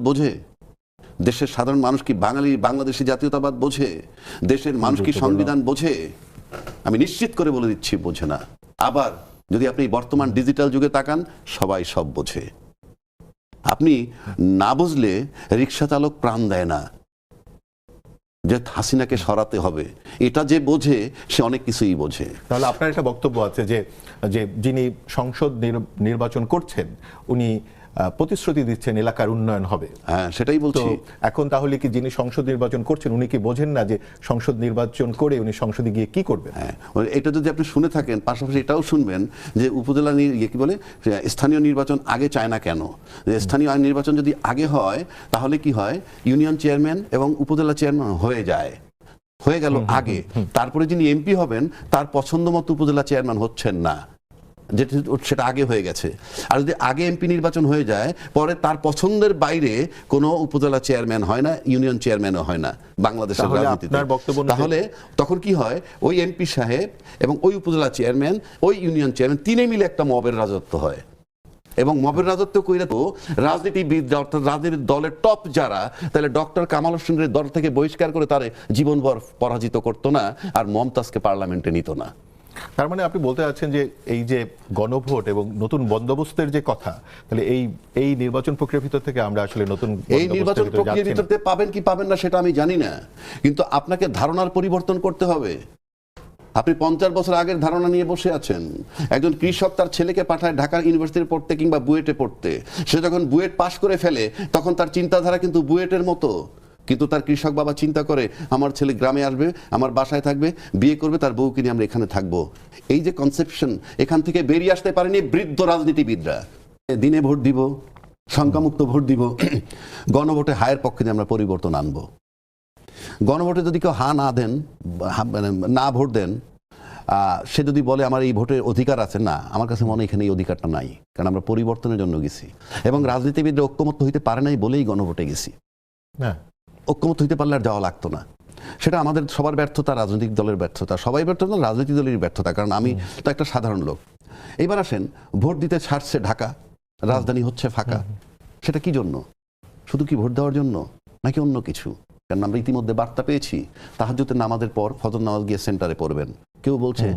বোঝে? দেশের সাধারণ মানুষ কি বাংলাদেশি জাতীয়তাবাদ বোঝে? দেশের মানুষ কি সংবিধান বোঝে? আমি নিশ্চিত করে বলে দিচ্ছি বোঝে না। আবার যদি আপনি বর্তমান ডিজিটাল যুগে তাকান, সবাই সব বোঝে। আপনি না বুঝলে রিক্সা চালক প্রাণ দেয় না যে হাসিনাকে সরাতে হবে, এটা যে বোঝে সে অনেক কিছুই বোঝে। তাহলে আপনার একটা বক্তব্য আছে যে যিনি সংসদ নির্বাচন করছেন উনি প্রতিশ্রুতি দিচ্ছেন এলাকার উন্নয়ন হবে। হ্যাঁ, সেটাই বলছি। এখন তাহলে কি যিনি সংসদ নির্বাচন করছেন উনি কি বোঝেন না যে সংসদ নির্বাচন করে উনি সংসদে গিয়ে কি করবেন? হ্যাঁ, এটা যদি আপনি শুনে থাকেন, পাশাপাশি এটাও শুনবেন যে উপজেলা কি বলে স্থানীয় নির্বাচন আগে চায় না কেন? স্থানীয় নির্বাচন যদি আগে হয় তাহলে কি হয়, ইউনিয়ন চেয়ারম্যান এবং উপজেলা চেয়ারম্যান হয়ে গেল আগে, তারপরে যিনি এমপি হবেন তার পছন্দ মতো উপজেলা চেয়ারম্যান হচ্ছেন না, সেটা আগে হয়ে গেছে। আর যদি আগে এমপি নির্বাচন হয়ে যায়, পরে তার পছন্দের বাইরে কোনো উপজেলা চেয়ারম্যান হয় না, ইউনিয়ন চেয়ারম্যানও হয় না বাংলাদেশের রাজনীতিতে। তাহলে তখন কি হয়, ওই এমপি সাহেব এবং ওই উপজেলা চেয়ারম্যান, ওই ইউনিয়ন চেয়ারম্যান, তিনে মিলে একটা মবের রাজত্ব হয়। এবং মবের রাজত্ব কইরা তো রাজনীতিবিদরা, অর্থাৎ রাজনীতির দলের টপ যারা, তাহলে ডক্টর কামাল হোসেনের দল থেকে বহিষ্কার করে তারে জীবনভর পরাজিত করতো না, আর মমতাজকে পার্লামেন্টে নিত না। তার মানে আপনি বলতে চাচ্ছেন যে এই যে গণভোট এবং নতুন বন্দোবস্তের যে কথা, তাহলে এই নির্বাচন প্রক্রিয়ার ভিতর থেকে আমরা আসলে নতুন এই নির্বাচন প্রক্রিয়ার ভিতরে পাবেন কি পাবেন না সেটা আমি জানি না, কিন্তু আপনাকে ধারণার পরিবর্তন করতে হবে। আপনি 50 বছর আগের ধারণা নিয়ে বসে আছেন। একজন কৃষক তার ছেলেকে পাঠায় ঢাকা ইউনিভার্সিটিতে পড়তে কিংবা বুয়েটে পড়তে, সে যখন বুয়েট পাশ করে ফেলে তখন তার চিন্তাধারা কিন্তু বুয়েটের মতো, কিন্তু তার কৃষক বাবা চিন্তা করে আমার ছেলে গ্রামে আসবে, আমার বাসায় থাকবে, বিয়ে করবে, তার বউকে নিয়ে আমরা এখানে থাকবো। এই যে কনসেপশন, এখান থেকে বেরিয়ে আসতে পারেনি বৃদ্ধ রাজনীতিবিদরা। দিনে ভোট দিব, সংখ্যামুক্ত ভোট দিব, গণভোটে হায়ের পক্ষে আমরা পরিবর্তন আনবো। গণভোটে যদি কেউ না দেন, না ভোট দেন, সে যদি বলে আমার এই ভোটের অধিকার আছে, না, আমার কাছে মনে হয় এখানে এই অধিকারটা নাই, কারণ আমরা পরিবর্তনের জন্য গেছি এবং রাজনীতিবিদরা ঐক্যমত্য হইতে পারে নাই বলেই গণভোটে গেছি। ঐক্যমত হইতে পারলে আর যাওয়া লাগতো না। সেটা আমাদের সবার ব্যর্থতা, রাজনৈতিক দলের ব্যর্থতা, সবাই ব্যর্থতা, রাজনৈতিক দলের ব্যর্থতা, কারণ আমি তো একটা সাধারণ লোক। এইবার আসেন, ভোট দিতে ছাড়ছে ঢাকা, রাজধানী হচ্ছে ফাঁকা, সেটা কি জন্য? শুধু কি ভোট দেওয়ার জন্য নাকি অন্য কিছু? কারণ আমরা ইতিমধ্যে বার্তা পেয়েছি, তাহাজ্জুদের নামাজের পর ফজর নামাজ গিয়ে সেন্টারে পড়বেন, কেউ বলছে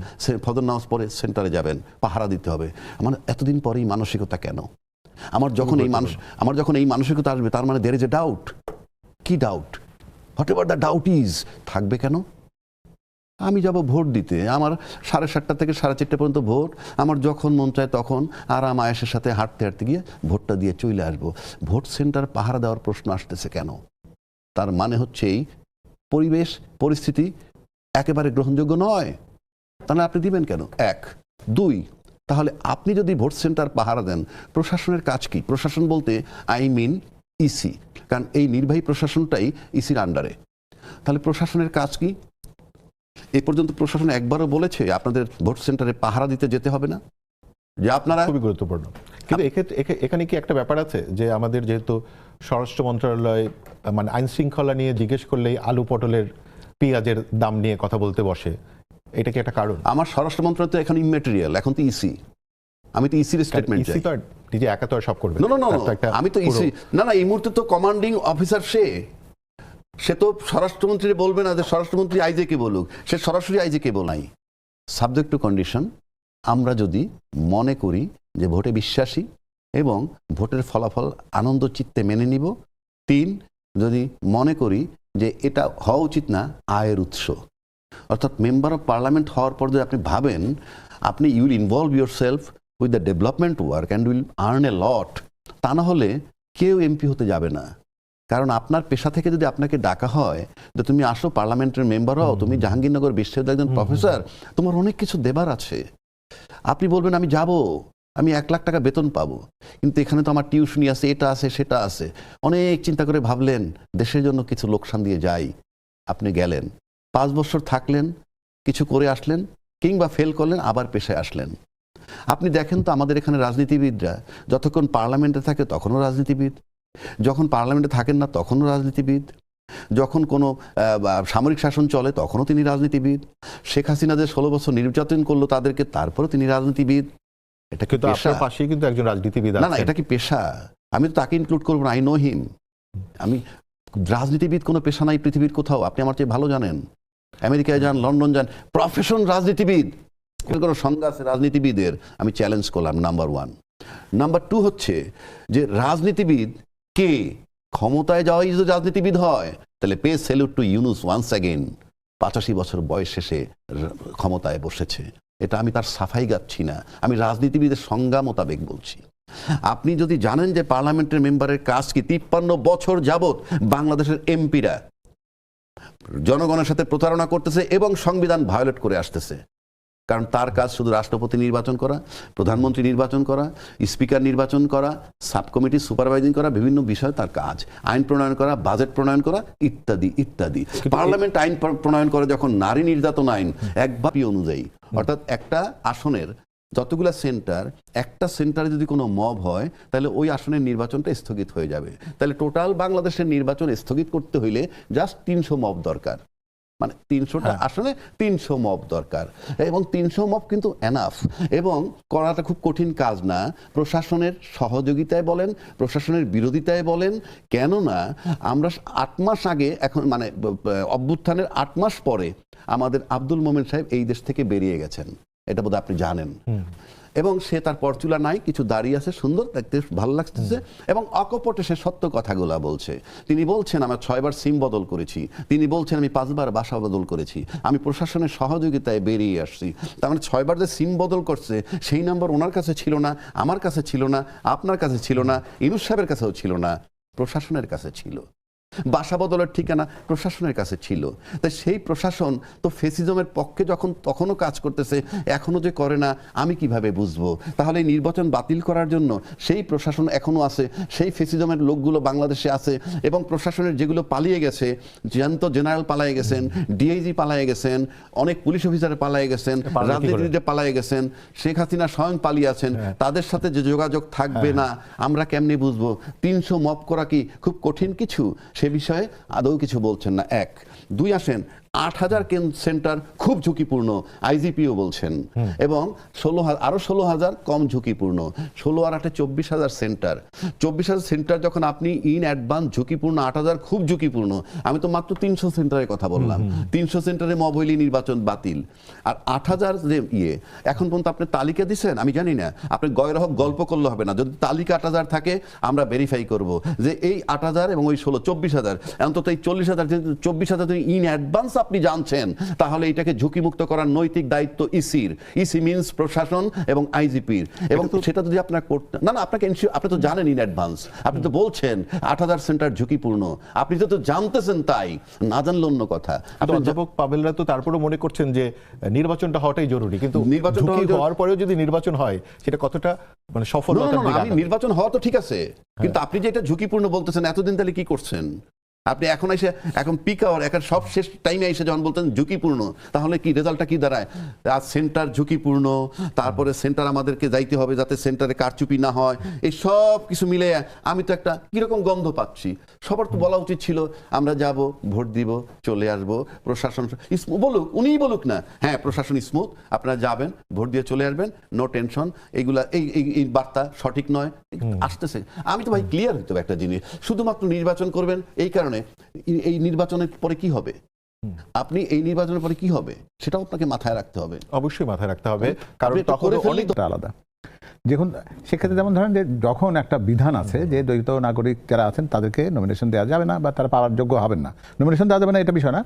ফজর নামাজ পরে সেন্টারে যাবেন, পাহারা দিতে হবে। আমার এতদিন পরে এই মানসিকতা কেন? আমার যখন এই মানসিকতা আসবে, তার মানে there is a doubt। কি doubt? What ever the doubt is, থাকবে কেন? আমি যাব ভোট দিতে, আমার 7:30 থেকে 4:30 পর্যন্ত ভোট, আমার যখন মন চায় তখন আরাম আয়েশের সাথে হাঁটতে হাঁটতে গিয়ে ভোটটা দিয়ে চলে আসবো। ভোট সেন্টার পাহারা দেওয়ার প্রশ্ন আসতেছে কেন? তার মানে হচ্ছে এই পরিবেশ পরিস্থিতি একেবারে গ্রহণযোগ্য নয়। তাহলে আপনি দিবেন কেন? 1, 2, তাহলে আপনি যদি ভোট সেন্টার পাহারা দেন, প্রশাসনের কাজ কি? প্রশাসন বলতে ইসি, কারণ এই নির্বাহী প্রশাসনটাই ইসির আন্ডারে। তাহলে প্রশাসনের কাজ কি? এ পর্যন্ত প্রশাসন একবারও বলেছে আপনাদের ভোট সেন্টারে পাহারা দিতে যেতে হবে না? যে আপনারা, খুবই গুরুত্বপূর্ণ। কিন্তু এখানে কি একটা ব্যাপার আছে যে আমাদের যেহেতু স্বরাষ্ট্র মন্ত্রণালয় মানে আইন শৃঙ্খলা নিয়ে জিজ্ঞেস করলেই আলু পটলের পেঁয়াজের দাম নিয়ে কথা বলতে বসে, এটা কি একটা কারণ? আমার স্বরাষ্ট্র মন্ত্রণালয় তো এখন ইমেটেরিয়াল, এখন তো ইসি। আমি তো ইসির স্টেটমেন্ট চাই। ইসি তো নিজে একা তো সব করবে না, আমি তো ইসি না, এই মুহূর্তে তো কমান্ডিং অফিসার সে তো স্বরাষ্ট্রমন্ত্রী বলবে না যে স্বরাষ্ট্রমন্ত্রী আইজে কে বলুক, সে সরাসরি আইজে কে বলাই। সাবজেক্ট টু কন্ডিশন, আমরা যদি মনে করি যে ভোটে বিশ্বাসী এবং ভোটের ফলাফল আনন্দ চিত্তে মেনে নিব। 3, যদি মনে করি যে এটা হওয়া উচিত না আয়ের উৎস, অর্থাৎ মেম্বার অফ পার্লামেন্ট হওয়ার পর যদি আপনি ভাবেন আপনি you will involve yourself with the development work and will earn a lot, তা না হলে কেউ এমপি হতে যাবে না। কারণ আপনার পেশা থেকে যদি আপনাকে ডাকা হয় যে তুমি আসো পার্লামেন্টের মেম্বার হও, তুমি জাহাঙ্গীরনগর বিশ্ববিদ্যালয়ের একজন প্রফেসর, তোমার অনেক কিছু দেবার আছে, আপনি বলবেন আমি যাব, আমি 1 লাখ টাকা বেতন পাবো, কিন্তু এখানে তো আমার টিউশনি আছে, এটা আছে, সেটা আছে। অনেক চিন্তা করে ভাবলেন দেশের জন্য কিছু লোকসান দিয়ে যাই, আপনি গেলেন, 5 বছর থাকলেন, কিছু করে আসলেন, কিংবা ফেল করলেন, আবার পেশায় আসলেন। আপনি দেখেন তো আমাদের এখানে রাজনীতিবিদরা যতক্ষণ পার্লামেন্টে থাকে তখনও রাজনীতিবিদ, যখন পার্লামেন্টে থাকেন না তখনও রাজনীতিবিদ, যখন কোনো সামরিক শাসন চলে তখনও তিনি রাজনীতিবিদ, শেখ হাসিনা যে 16 বছর নির্যাতন করলো তাদেরকে, তারপরেও তিনি রাজনীতিবিদ। এটা কি পেশা? আপনার পাশেই কিন্তু একজন রাজনীতিবিদ আছে। না, এটা কি পেশা? আমি তো তাকে ইনক্লুড করবো না, আই নো হিম। আমি রাজনীতিবিদ কোনো পেশা নাই পৃথিবীর কোথাও, আপনি আমার চেয়ে ভালো জানেন। আমেরিকায় যান, লন্ডন যান, প্রফেশন রাজনীতিবিদ, কোনো সংজ্ঞা আছে রাজনীতিবিদের? আমি চ্যালেঞ্জ করলাম, নাম্বার 1। নাম্বার 2 হচ্ছে যে রাজনীতিবিদ কে, ক্ষমতায় যাওয়াই যদি রাজনীতিবিদ হয় তাহলে pay salute to Yunus once again. 85 বছর বয়স শেষে ক্ষমতায় বসেছে, এটা আমি তার সাফাই গাচ্ছি না, আমি রাজনীতিবিদের সংজ্ঞা মোতাবেক বলছি। আপনি যদি জানেন যে পার্লামেন্টের মেম্বারের কাজ কি, 53 বছর যাবৎ বাংলাদেশের এমপিরা জনগণের সাথে প্রতারণা করতেছে এবং সংবিধান ভায়োলেট করে আসতেছে। কারণ তার কাজ শুধু রাষ্ট্রপতি নির্বাচন করা, প্রধানমন্ত্রী নির্বাচন করা, স্পিকার নির্বাচন করা, সাব কমিটি সুপারভাইজিং করা, বিভিন্ন বিষয়ে তার কাজ, আইন প্রণয়ন করা, বাজেট প্রণয়ন করা, ইত্যাদি ইত্যাদি। পার্লামেন্ট আইন প্রণয়ন করে যখন নারী নির্যাতন আইন একভাবে অনুযায়ী, অর্থাৎ একটা আসনের যতগুলো সেন্টার, একটা সেন্টারে যদি কোনো মব হয় তাহলে ওই আসনের নির্বাচনটা স্থগিত হয়ে যাবে। তাহলে টোটাল বাংলাদেশের নির্বাচন স্থগিত করতে হইলে জাস্ট 300 মব দরকার, মানে 300টা আসনে 300 মব দরকার, এবং 300 মব কিন্তু এনাফ, এবং করাটা খুব কঠিন কাজ না। প্রশাসনের সহযোগিতায় বলেন, প্রশাসনের বিরোধিতায় বলেন, কেননা আমরা 8 মাস আগে, এখন মানে অভ্যুত্থানের 8 মাস পরে আমাদের আব্দুল মোমেন সাহেব এই দেশ থেকে বেরিয়ে গেছেন, এটা বোধহয় আপনি জানেন। এবং সে তার পরচুলা নাই, কিছু দাঁড়িয়ে আছে, সুন্দর দেখতে, ভালো লাগতেছে, এবং অকপটে সে সত্য কথাগুলা বলছে। তিনি বলছেন আমি 6 বার সিম বদল করেছি, তিনি বলছেন আমি 5 বার বাসা বদল করেছি, আমি প্রশাসনের সহযোগিতায় বেরিয়ে আসছি। তার মানে 6 বার যে সিম বদল করছে সেই নাম্বার ওনার কাছে ছিল না, আমার কাছে ছিল না, আপনার কাছে ছিল না, ইউনুস সাহেবের কাছেও ছিল না, প্রশাসনের কাছে ছিল। বাসা বদলের ঠিকানা প্রশাসনের কাছে ছিল। তাই সেই প্রশাসন তো ফেসিজমের পক্ষে যখন তখনও কাজ করতেছে, এখনো যে করে না আমি কিভাবে বুঝবো? তাহলে এই নির্বাচন বাতিল করার জন্য সেই প্রশাসন এখনো আছে, সেই ফেসিজমের লোকগুলো বাংলাদেশে আছে, এবং প্রশাসনের যেগুলো পালিয়ে গেছে, জ্যান্ত জেনারেল পালিয়ে গেছেন, ডিআইজি পালিয়ে গেছেন, অনেক পুলিশ অফিসার পালিয়ে গেছেন, রাজনীতিবিদ পালিয়ে গেছেন, শেখ হাসিনা স্বয়ং পালিয়ে আছেন, তাদের সাথে যে যোগাযোগ থাকবে না আমরা কেমনে বুঝবো? 300 মব করা কি খুব কঠিন কিছু? সে বিষয়ে আদৌ কিছু বলছেন না। 1, 2 আসেন 8,000 সেন্টার খুব ঝুঁকিপূর্ণ, আইজিপিও বলছেন, এবং 16,000 কম ঝুঁকিপূর্ণ। 16 আর 8 24,000 সেন্টার। 24,000 সেন্টার যখন আপনি ইন অ্যাডভান্স ঝুঁকিপূর্ণ, 8,000 খুব ঝুঁকিপূর্ণ। আমি তো মাত্র 300 সেন্টারের কথা বললাম। 300 সেন্টারে মব হইলে নির্বাচন বাতিল। আর 8,000 যে এখন পর্যন্ত আপনি তালিকা দিচ্ছেন আমি জানি না, আপনি গয়রহক গল্প করলে হবে না। যদি তালিকা 8,000 থাকে আমরা ভেরিফাই করব যে এই 8,000 এবং ওই 16 24,000, অন্তত এই 40,000, 24,000 ইন অ্যাডভান্স আপনি জানছেন, তাহলে এটাকে ঝুঁকিমুক্ত করার নৈতিক দায়িত্ব ইসির। ইসি মিন্স প্রশাসন এবং আইজিপির, এবং সেটা যদি আপনার করতে না, আপনাকে আপনি তো জানেন ইন অ্যাডভান্স, আপনি তো বলছেন 8,000 সেন্টার ঝুঁকিপূর্ণ, আপনি তো জানতেছেন, তাই না জানলে অন্য কথা। অধ্যাপক পাভেলরা তো তারপরে মনে করছেন যে নির্বাচনটা হওয়াটাই জরুরি, কিন্তু নির্বাচন হওয়ার পরেও যদি নির্বাচন হয় সেটা কতটা মানে সফল? আমি নির্বাচন হওয়া তো ঠিক আছে, কিন্তু আপনি যে এটা ঝুঁকিপূর্ণ বলতেছেন, এতদিন তাহলে কি করছেন আপনি? এখন পিক আওয়ার, এখন সব শেষ টাইমে এসে যখন বলতেন ঝুঁকিপূর্ণ, তাহলে কি রেজাল্টটা কি দাঁড়ায়? আজ সেন্টার ঝুঁকিপূর্ণ, তারপরে সেন্টার আমাদেরকে যাইতে হবে যাতে সেন্টারে কারচুপি না হয়, এই সব কিছু মিলে আমি তো একটা কিরকম গন্ধ পাচ্ছি। সবার তো বলা উচিত ছিল আমরা যাব, ভোট দিব, চলে আসব, প্রশাসন বলুক, উনিই বলুক না, হ্যাঁ প্রশাসন স্মুথ, আপনারা যাবেন, ভোট দিয়ে চলে আসবেন, নো টেনশন। এইগুলা এই বার্তা সঠিক নয়, আসতেছে। আমি তো ভাই ক্লিয়ার হইতে হবে একটা জিনিস, শুধুমাত্র নির্বাচন করবেন এই কারণে, এই নির্বাচনের পরে কি হবে, আপনি এই নির্বাচনের পরে কি হবে সেটাও আপনাকে মাথায় রাখতে হবে। অবশ্যই মাথায় রাখতে হবে, কারণ তখন অনেকটা আলাদা। দেখুন সেক্ষেত্রে যেমন ধরেন যে যখন একটা বিধান আছে যে দ্বৈত নাগরিক যারা আছেন তাদেরকে নমিনেশন দেওয়া যাবে না, বা তারা পাওয়ার যোগ্য হবেন না, নমিনেশন দেওয়া যাবে না এটা বিষয় না,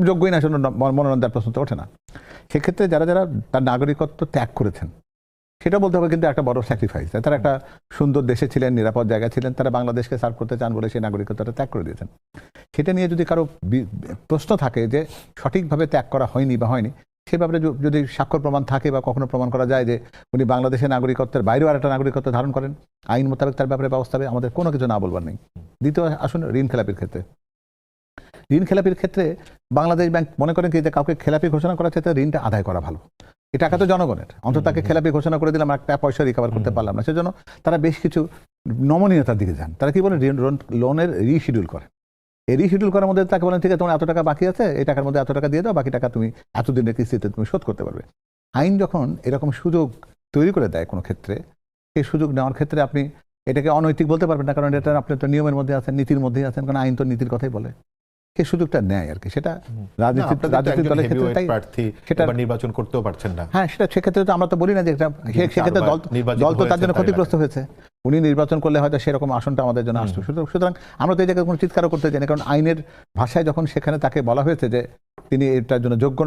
যোগ্যই না সেজন্য মনোনয়ন দেওয়ার প্রশ্ন তো ওঠে না। সেক্ষেত্রে যারা যারা তার নাগরিকত্ব ত্যাগ করেছেন সেটা বলতে হবে কিন্তু একটা বড় স্যাক্রিফাইস। তারা একটা সুন্দর দেশে ছিলেন, নিরাপদ জায়গায় ছিলেন, তারা বাংলাদেশকে সার্ভ করতে চান বলে সেই নাগরিকত্বটা ত্যাগ করে দিয়েছেন। সেটা নিয়ে যদি কারো প্রশ্ন থাকে যে সঠিকভাবে ত্যাগ করা হয়নি বা হয়নি, সে ব্যাপারে যদি স্বাক্ষর প্রমাণ থাকে বা কখনো প্রমাণ করা যায় যে উনি বাংলাদেশের নাগরিকত্বের বাইরেও আর একটা নাগরিকত্ব ধারণ করেন, আইন মোতাবেক তার ব্যাপারে ব্যবস্থা হবে, আমাদের কোনো কিছু না বলবার নেই। দ্বিতীয় আসুন ঋণ খেলাপির ক্ষেত্রে। ঋণ খেলাপির ক্ষেত্রে বাংলাদেশ ব্যাংক মনে করেন কি যে কাউকে খেলাপি ঘোষণা করার ক্ষেত্রে ঋণটা আদায় করা ভালো, এই টাকা তো জনগণের, অন্তত তাকে খেলাপি ঘোষণা করে দিলাম, একটা পয়সা রিকভার করতে পারলাম না, সেজন্য তারা বেশ কিছু নমনীয়তার দিকে যান। তারা কি বলেন, লোনের রিশিডিউল করে। এই রিশিডিউল করার মধ্যে তাকে বলেন ঠিক আছে তোমার এত টাকা বাকি আছে, এই টাকার মধ্যে এত টাকা দিয়ে দাও, বাকি টাকা তুমি এতদিনের কিস্তিতে তুমি শোধ করতে পারবে। আইন যখন এরকম সুযোগ তৈরি করে দেয় কোনো ক্ষেত্রে, সেই সুযোগ নেওয়ার ক্ষেত্রে আপনি এটাকে অনৈতিক বলতে পারবেন না, কারণ এটা আপনি তো নিয়মের মধ্যে আছেন, নীতির মধ্যেই আছেন, কারণ আইন তো নীতির কথাই বলে। সে সুযোগটা নেয় আর কি, সেটা রাজনীতিক দলের ক্ষেত্রে তাই, সেটা নির্বাচন করতেও পারছেন না। হ্যাঁ, সেটা সেক্ষেত্রে তো আমরা তো বলি না যে এটা, সেক্ষেত্রে দল তো তার জন্য ক্ষতিগ্রস্ত হয়েছে। উনি নির্বাচন করলে হয়তো সেরকম আসনটা আমাদের জন্য আসতো। সুতরাং আমরা তো এই জায়গায় কোনো চিৎকারও করতে চাই না, কারণ আইনের ভাষায় যখন সেখানে তাকে বলা হয়েছে যে তিনি এটার জন্য যোগ্য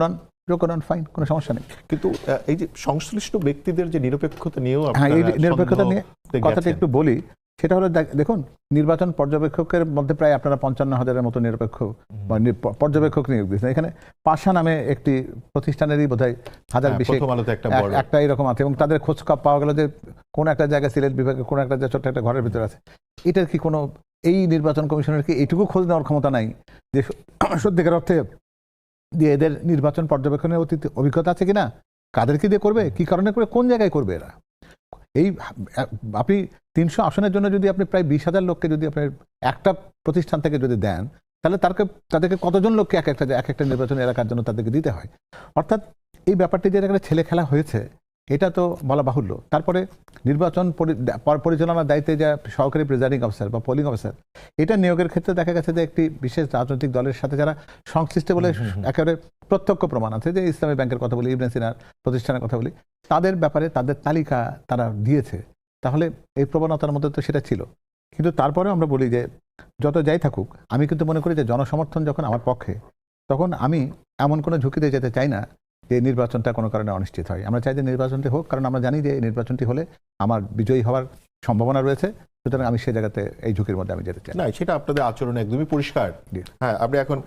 নন, ফাইন, কোনো সমস্যা নেই। কিন্তু এই যে সংশ্লিষ্ট ব্যক্তিদের যে নিরপেক্ষতা নিয়েও, হ্যাঁ, এই নিরপেক্ষতা নিয়ে কথাটা একটু বলি। সেটা হলো দেখুন, নির্বাচন পর্যবেক্ষকের মধ্যে প্রায় আপনারা 55,000-এর মতো নিরপেক্ষ পর্যবেক্ষক নিয়োগ দিয়েছেন। এখানে পাশা নামে একটি প্রতিষ্ঠানেরই বোধহয় 1000 একটা এরকম আছে, এবং তাদের খোঁজ পাওয়া গেল যে কোন একটা জায়গায় সিলেট বিভাগে কোন একটা ছোট্ট একটা ঘরের ভিতরে আছে। এটার কি কোনো, এই নির্বাচন কমিশনের কি এইটুকু খোঁজ নেওয়ার ক্ষমতা নাই যে সত্যিকার অর্থে যে এদের নির্বাচন পর্যবেক্ষণের অভিজ্ঞতা আছে কিনা, কাদেরকে দিয়ে করবে, কি কারণে করে, কোন জায়গায় করবে এরা? এই আপনি 300 আসনের জন্য যদি আপনি প্রায় 20,000 লোককে যদি আপনার একটা প্রতিষ্ঠান থেকে যদি দেন, তাহলে তাদেরকে কতজন লোককে এক একটা নির্বাচন এলাকার জন্য তাদেরকে দিতে হয়। অর্থাৎ এই ব্যাপারটি যে একটা ছেলে খেলা হয়েছে, এটা তো বলা বাহুল্য। তারপরে নির্বাচন পরিচালনার দায়িত্বে যা সহকারী প্রিজাইডিং অফিসার বা পোলিং অফিসার, এটা নিয়োগের ক্ষেত্রে দেখা গেছে যে একটি বিশেষ রাজনৈতিক দলের সাথে যারা সংশ্লিষ্ট বলে একেবারে প্রত্যক্ষ প্রমাণ আছে, যে ইসলামী ব্যাংকের কথা বলি, ইবনে সিনার প্রতিষ্ঠানের কথা বলি, তাদের ব্যাপারে তাদের তালিকা তারা দিয়েছে। তাহলে এই প্রবণতার মধ্যে তো সেটা ছিল। কিন্তু তারপরেও আমরা বলি যে যত যাই থাকুক, আমি কিন্তু মনে করি যে জনসমর্থন যখন আমার পক্ষে, তখন আমি এমন কোনো ঝুঁকিতে যেতে চাই না যে নির্বাচনটা কোনো কারণে অনিশ্চিত হয়। আমরা চাই যে নির্বাচনটি হোক, কারণ আমরা জানি যে এই নির্বাচনটি হলে আমার বিজয়ী হওয়ার সম্ভাবনা রয়েছে। সুতরাং আমি সেই জায়গাতে এই ঝুঁকির মধ্যে আমি যেতে চাই না। সেটা আপনাদের আচরণ একদমই পরিষ্কার। হ্যাঁ, আপনি এখন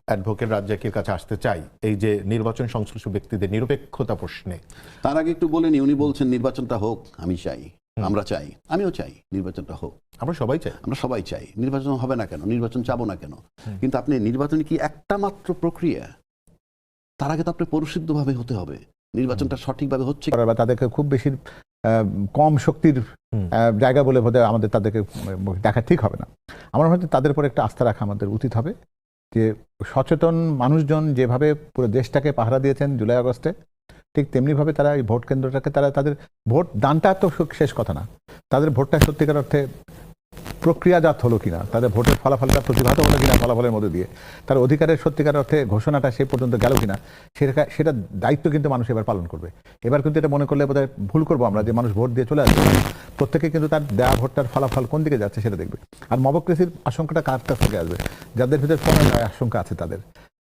অ্যাডভোকেট রাজ্জাকের কাছে আসতে চাই এই যে নির্বাচন সংশ্লিষ্ট ব্যক্তিদের নিরপেক্ষতা প্রশ্নে। তার আগে একটু বলেনি, উনি বলছেন নির্বাচনটা হোক, আমি চাই, আমরা চাই, আমিও চাই নির্বাচনটা হোক, আমরা সবাই চাই। নির্বাচন হবে না কেন, নির্বাচন চাবো না কেন? কিন্তু আপনি নির্বাচন কি একটা মাত্র প্রক্রিয়া? তার আগে তো আপনি পরিশুদ্ধভাবে হতে হবে, নির্বাচনটা সঠিকভাবে হচ্ছে, বা তাদেরকে খুব বেশি কম শক্তির জায়গা বলে বোধহয় আমাদের তাদেরকে দেখা ঠিক হবে না। আমার মনে হয় তাদের উপর একটা আস্থা রাখা আমাদের উচিত হবে, যে সচেতন মানুষজন যেভাবে পুরো দেশটাকে পাহারা দিয়েছেন জুলাই আগস্টে, ঠিক তেমনিভাবে তারা এই ভোট কেন্দ্রটাকে, তাদের ভোট দানটা তো শেষ কথা না, তাদের ভোটটা সত্যিকার অর্থে প্রক্রিয়াজাত হলো কিনা, তাদের ভোটের ফলাফলটা প্রতিভাত হলো কিনা, ফলাফলের মধ্যে দিয়ে তার অধিকারের সত্যিকার অর্থে ঘোষণাটা সে পর্যন্ত গেল কিনা, সেটা দায়িত্ব কিন্তু মানুষ এবার পালন করবে। এবার কিন্তু এটা মনে করলে বোধহয় ভুল করবো আমরা, যে মানুষ ভোট দিয়ে চলে আসবে। প্রত্যেকে কিন্তু তার দেওয়া ভোটটার ফলাফল কোন দিকে যাচ্ছে সেটা দেখবে। আর মবক্রেসির আশঙ্কাটা কার কাছ থেকে আসবে? যাদের ভিতরে আশঙ্কা আছে তাদের।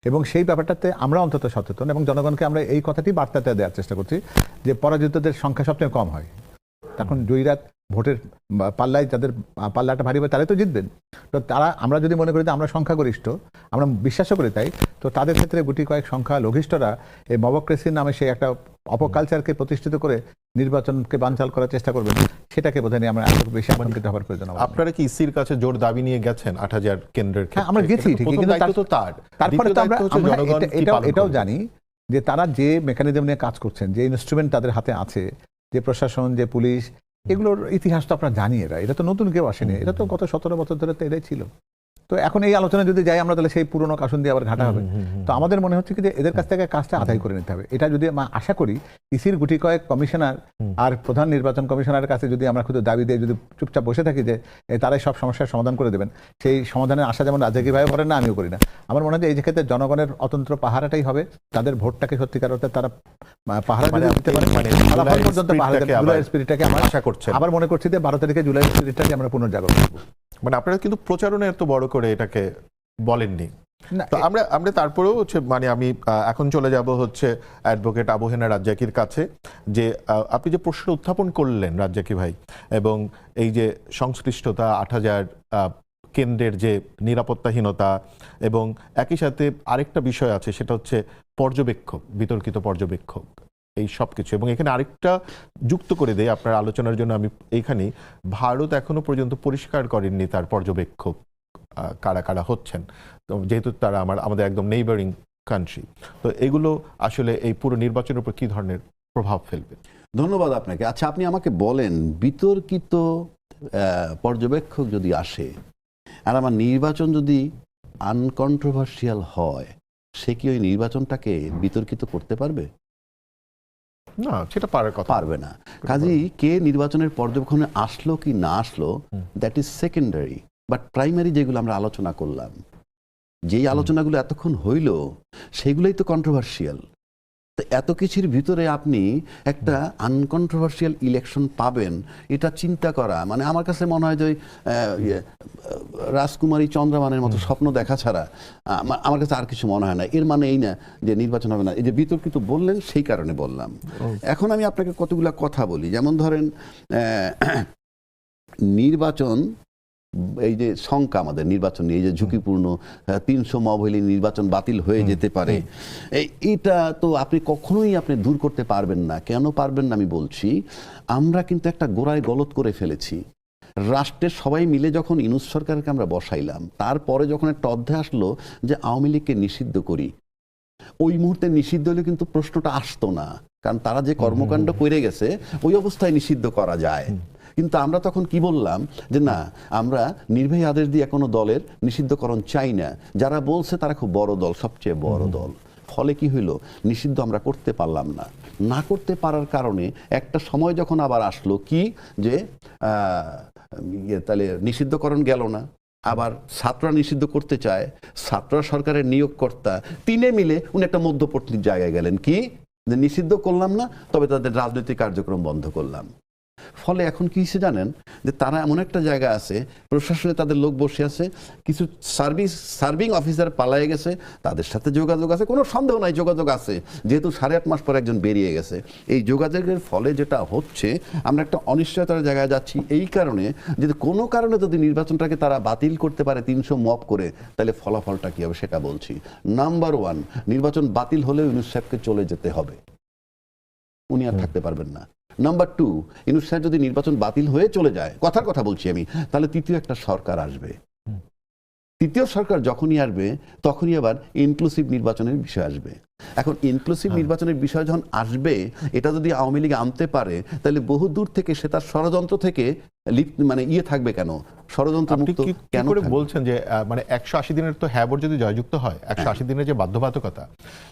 এবং সেই ব্যাপারটাতে আমরা অন্তত সচেতন, এবং জনগণকে আমরা এই কথাটি বার্তাতে দেওয়ার চেষ্টা করছি যে পরাজিতদের সংখ্যা সবচেয়ে কম হয়। তখন জয়ীরা ভোটের পাল্লায়, যাদের পাল্লাটা ভারী হবে তারাই তো জিতবেন। তো আমরা যদি মনে করি যে আমরা সংখ্যাগরিষ্ঠ, আমরা বিশ্বাসও করি তাই, তো তাদের ক্ষেত্রে গুটি কয়েক সংখ্যা লঘিষ্ঠরা এই মবক্রেসির নামে সেই একটা অপকালচারকে প্রতিষ্ঠিত করে নির্বাচনকে বানচাল করার চেষ্টা করবেন, সেটাকে বোধহয় নিয়ে আমরা এত বেশি আতঙ্কিত হওয়ার প্রয়োজন। আপনারা কি ইসির কাছে জোর দাবি নিয়ে গেছেন 8,000 কেন্দ্রের? হ্যাঁ, আমরা গেছি ঠিকই, কিন্তু তারপরে তো আমরা এটাও জানি যে তারা যে মেকানিজম নিয়ে কাজ করছেন, যে ইনস্ট্রুমেন্ট তাদের হাতে আছে, যে প্রশাসন, যে পুলিশ, এগুলোর ইতিহাস তো আপনারা জানি। এটা তো নতুন কেউ আসেনি, এটা তো গত 17 বছর ধরে তো এটাই ছিল। তো এখন এই আলোচনা যদি যাই আমরা, তাহলে সেই পুরনো কাসন দিয়ে আবার ঘাটা হবে। তো আমাদের মনে হচ্ছে কি যে এদের কাছ থেকে কাজটা আদায় করে নিতে হবে। এটা যদি আশা করি ইসির গুটি কয়েক কমিশনার আর প্রধান নির্বাচন কমিশনারের কাছে যদি আমরা শুধু দাবি দিয়ে যদি চুপচাপ বসে থাকি যে তারাই সব সমস্যার সমাধান করে দেবেন, সেই সমাধানের আশা যেমন রাজ্জাকি ভাই করেন না, আমিও করি না। আমার মনে হয় যে এই ক্ষেত্রে জনগণের অতন্ত্র পাহারাটাই হবে, তাদের ভোটটাকে সত্যিকার অর্থে তারা পাহারা দিতে পারে, ফলাফল পর্যন্ত পাহারা দেবে। জুলাইয়ের স্পিরিটটাকে আমরা আশা করছি, আবার মনে করছি যে 12 তারিখে জুলাইয়ের স্পিরিটটাকে আমরা পুনর্জাগরণ করব। মানে আপনারা কিন্তু প্রচারণা এত বড় করে এটাকে বলেননি। তো আমরা তারপরেও হচ্ছে, মানে আমি এখন চলে যাব হচ্ছে অ্যাডভোকেট আবু হেনা রাজ্জাকির কাছে, যে আপনি যে প্রশ্ন উত্থাপন করলেন রাজ্জাকি ভাই, এবং এই যে সংশ্লিষ্টতা, 8,000 কেন্দ্রের যে নিরাপত্তাহীনতা, এবং একই সাথে আরেকটা বিষয় আছে, সেটা হচ্ছে পর্যবেক্ষক, বিতর্কিত পর্যবেক্ষক, এই সব কিছু। এবং এখানে আরেকটা যুক্ত করে দেয় আপনার আলোচনার জন্য আমি এইখানেই, ভারত এখনো পর্যন্ত পরিষ্কার করেননি তার পর্যবেক্ষক কারা কারা হচ্ছেন, যেহেতু তারা আমাদের একদম নেইবারিং কান্ট্রি। তো এগুলো আসলে এই পুরো নির্বাচনের উপর কি ধরনের প্রভাব ফেলবে? ধন্যবাদ আপনাকে। আচ্ছা, আপনি আমাকে বলেন, বিতর্কিত পর্যবেক্ষক যদি আসে আর আমার নির্বাচন যদি আনকন্ট্রোভার্সিয়াল হয়, সে কি ওই নির্বাচনটাকে বিতর্কিত করতে পারবে? না, সেটা পারার কথা। পারবে না। কাজেই কে নির্বাচনের পর্যবেক্ষণে আসলো কি না আসলো, that is secondary. But primary যেগুলো আমরা আলোচনা করলাম, যেই আলোচনাগুলো এতক্ষণ হইল, সেগুলোই তো কন্ট্রোভার্সিয়াল। তো এত কিছুর ভিতরে আপনি একটা আনকন্ট্রোভার্সিয়াল ইলেকশন পাবেন, এটা চিন্তা করা মানে আমার কাছে মনে হয় যে রাজকুমারী চন্দ্রমানের মতো স্বপ্ন দেখা ছাড়া আমার কাছে আর কিছু মনে হয় না। এর মানে এই না যে নির্বাচন হবে না। এই যে বিতর্কিত বললেন, সেই কারণে বললাম। এখন আমি আপনাকে কতগুলা কথা বলি। যেমন ধরেন নির্বাচন, এই যে শঙ্কা আমাদের নির্বাচন নিয়ে, এই যে ঝুঁকিপূর্ণ 300 মব হইলে নির্বাচন বাতিল হয়ে যেতে পারে, এইটা তো আপনি কখনোই দূর করতে পারবেন না। কেন পারবেন না আমি বলছি, আমরা কিন্তু একটা গোড়ায় গলত করে ফেলেছি। রাষ্ট্রের সবাই মিলে যখন ইউনূস সরকারকে আমরা বসাইলাম, তারপরে যখন একটা অধ্যায় আসলো যে আওয়ামী লীগকে নিষিদ্ধ করি, ওই মুহূর্তে নিষিদ্ধ হলে কিন্তু প্রশ্নটা আসতো না, কারণ তারা যে কর্মকাণ্ড করে গেছে ওই অবস্থায় নিষিদ্ধ করা যায়। কিন্তু আমরা তখন কি বললাম যে না, আমরা নির্বাহী আদেশ দিয়ে কোনো দলের নিষিদ্ধকরণ চাই না। যারা বলছে তারা খুব বড় দল, সবচেয়ে বড় দল। ফলে কি হইল, নিষিদ্ধ আমরা করতে পারলাম না। না করতে পারার কারণে একটা সময় যখন আবার আসলো কি যে তাহলে নিষিদ্ধকরণ গেল না, আবার ছাত্ররা নিষিদ্ধ করতে চায়, ছাত্ররা সরকারের নিয়োগকর্তা, তিনে মিলে উনি একটা মধ্যপর্তী জায়গায় গেলেন কি যে নিষিদ্ধ করলাম না, তবে তাদের রাজনৈতিক কার্যক্রম বন্ধ করলাম। ফলে এখন কি হয়েছে জানেন, যে তারা এমন একটা জায়গা আছে, প্রশাসনে তাদের লোক বসে আছে, কিছু সার্ভিং অফিসার পালায়ে গেছে, তাদের সাথে যোগাযোগ আছে, কোনো সন্দেহ নাই যোগাযোগ আছে, যেহেতু 8.5 মাস পর একজন বেরিয়ে গেছে। এই যোগাযোগের ফলে যেটা হচ্ছে, আমরা একটা অনিশ্চয়তার জায়গায় যাচ্ছি। এই কারণে যদি কোনো কারণে যদি নির্বাচনটাকে তারা বাতিল করতে পারে 300 মব করে, তাহলে ফলাফলটা কি হবে সেটা বলছি। নাম্বার 1, নির্বাচন বাতিল হলে ইউনূস সাহেবকে চলে যেতে হবে, উনি আর থাকতে পারবেন না। নাম্বার 2, ইউনূস সাহেব যদি নির্বাচন বাতিল হয়ে চলে যায়, কথার কথা বলছি আমি, তাহলে তৃতীয় একটা সরকার আসবে। তৃতীয় সরকার যখনই আসবে, তখনই আবার ইনক্লুসিভ নির্বাচনের বিষয় আসবে। এখন ইনক্লুসিভ নির্বাচনের বিষয় যখন আসবে, এটা যদি আওয়ামী লীগ আনতে পারে, তাহলে বহু দূর থেকে সে তার ষড়যন্ত্র থেকে মানে থাকবে কেন, ষড়যন্ত্র মুক্ত কেন করে বলছেন যে মানে 180 দিনের তো হ্যাবর যদি জয়যুক্ত হয়, 180 দিনের যে বাধ্যবাধকতা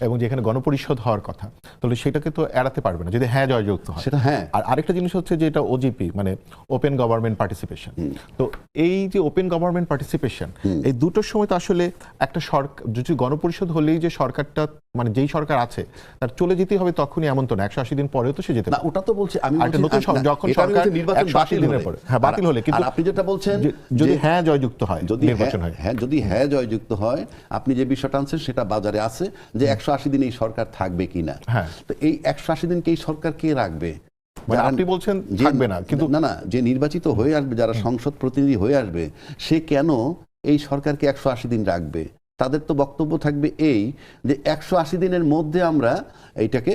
এবং যেখানে গণপরিষদ হওয়ার কথা, তাহলে সেটাকে তো এড়াতে পারবে না যদি হ্যাঁ জয়যুক্ত হয় সেটা। হ্যাঁ, আর আরেকটা জিনিস হচ্ছে যে এটা ওজিপি মানে ওপেন গভর্নমেন্ট পার্টিসিপেশন। তো এই যে ওপেন গভর্নমেন্ট পার্টিসিপেশন, এই দুটোর সময় তো আসলে একটা সরকার যদি গণপরিষদ হলেই যে সরকারটা মানে যেই সরকার আছে তার চলে যেতে হবে তখনই, এমন তো না। 180 দিন পরেও তো সে যেতে পারে। ওটা তো বলছি আমি, যখন সরকার নির্বাচন বাতিল দিনের পরে বাতিল হলে, কিন্তু আপনি যেটা বলছেন যদি হ্যাঁ জয়যুক্ত হয়, যদি নির্বাচন হয়, হ্যাঁ যদি হ্যাঁ জয়যুক্ত হয়, আপনি যে বিষয়টা আনছেন সেটা বাজারে আছে যে 180 দিন এই সরকার থাকবে কিনা। তো এই 180 দিনকে এই সরকার কে রাখবে? আপনি বলছেন থাকবে না, কিন্তু না, যে নির্বাচিত হয়ে আসবে, যারা সংসদ প্রতিনিধি হয়ে আসবে, সে কেন এই সরকারকে 180 দিন রাখবে? তাদের তো বক্তব্য থাকবে এই যে 180 দিনের মধ্যে আমরা এইটাকে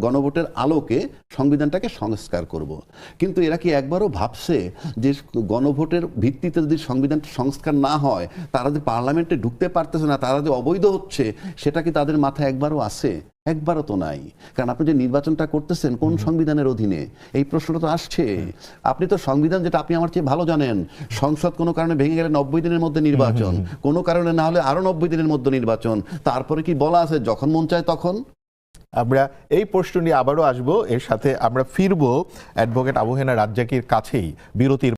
গণভোটের আলোকে সংবিধানটাকে সংস্কার করব। কিন্তু এরা কি একবারও ভাবছে যে গণভোটের ভিত্তিতে যদি সংবিধানটা সংস্কার না হয়, তারা যে পার্লামেন্টে ঢুকতে পারতেছে না, তারা যে অবৈধ হচ্ছে, সেটা কি তাদের মাথায় একবারও আছে? একবারও তো নাই। কারণ আপনি যে নির্বাচনটা করতেছেন কোন সংবিধানের অধীনে, এই প্রশ্নটা তো আসছে। আপনি তো সংবিধান, যেটা আপনি আমার চেয়ে ভালো জানেন, সংসদ কোনো কারণে ভেঙে গেলে 90 দিনের মধ্যে নির্বাচন, কোনো কারণে না হলে আরো 90 দিনের মধ্যে নির্বাচন। তারপরে কি বলা আছে যখন মন চায় তখন? আমরা এই প্রশ্ন নিয়ে আবারও আসবো। এর সাথে আমরা ফিরবো অ্যাডভোকেট আবু হেনা রাজ্জাকির কাছেই বিরতির